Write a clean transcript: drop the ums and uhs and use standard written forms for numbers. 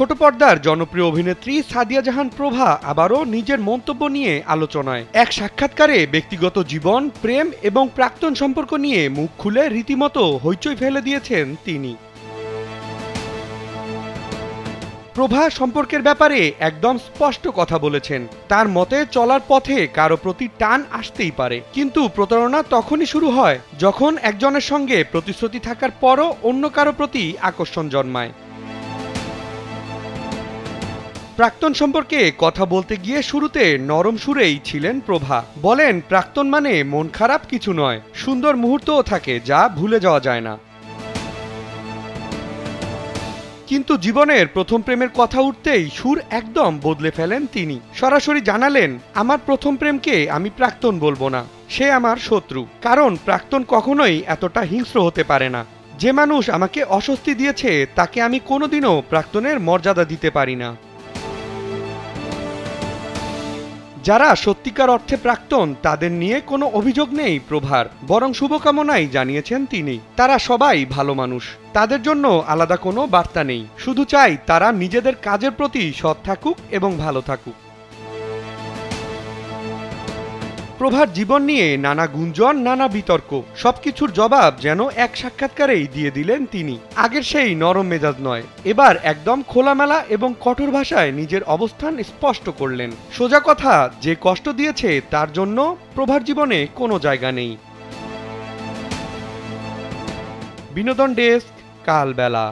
ছোট পর্দার জনপ্রিয় অভিনেত্রী সাদিয়া জাহান প্রভা আবারও নিজের মন্তব্য নিয়ে আলোচনায়। এক সাক্ষাৎকারে ব্যক্তিগত জীবন, প্রেম এবং প্রাক্তন সম্পর্ক নিয়ে মুখ খুলে রীতিমতো হইচই ফেলে দিয়েছেন তিনি। প্রভা সম্পর্কের ব্যাপারে একদম স্পষ্ট কথা বলেছেন। তার মতে চলার পথে কারো প্রতি টান আসতেই পারে, কিন্তু প্রতারণা তখনই শুরু হয় যখন একজনের সঙ্গে প্রতিশ্রুতি থাকার পরও অন্য কারো প্রতি আকর্ষণ জন্মায়। প্রাক্তন সম্পর্কে কথা বলতে গিয়ে শুরুতে নরম সুরেই ছিলেন প্রভা। বলেন, প্রাক্তন মানে মন খারাপ কিছু নয়, সুন্দর মুহূর্তও থাকে যা ভুলে যাওয়া যায় না। কিন্তু জীবনের প্রথম প্রেমের কথা উঠতেই সুর একদম বদলে ফেলেন তিনি। সরাসরি জানালেন, আমার প্রথম প্রেমকে আমি প্রাক্তন বলবো না, সে আমার শত্রু। কারণ প্রাক্তন কখনোই এতটা হিংস্র হতে পারে না। যে মানুষ আমাকে অস্বস্তি দিয়েছে তাকে আমি কোনোদিনও প্রাক্তনের মর্যাদা দিতে পারি না। যারা সত্যিকার অর্থে প্রাক্তন তাদের নিয়ে কোনো অভিযোগ নেই প্রভার, বরং শুভকামনাই জানিয়েছেন তিনি। তারা সবাই ভালো মানুষ, তাদের জন্য আলাদা কোনো বার্তা নেই, শুধু চাই তারা নিজেদের কাজের প্রতি সৎ থাকুক এবং ভালো থাকুক। প্রভার জীবন নিয়ে নানা গুঞ্জন, নানা বিতর্ক, সবকিছুর জবাব যেন এক সাক্ষাৎকারেই দিয়ে দিলেন তিনি। আগের সেই নরম মেজাজ নয়, এবার একদম খোলামেলা এবং কঠোর ভাষায় নিজের অবস্থান স্পষ্ট করলেন। সোজা কথা, যে কষ্ট দিয়েছে তার জন্য প্রভার জীবনে কোনো জায়গা নেই। বিনোদন ডেস্ক, কালবেলা।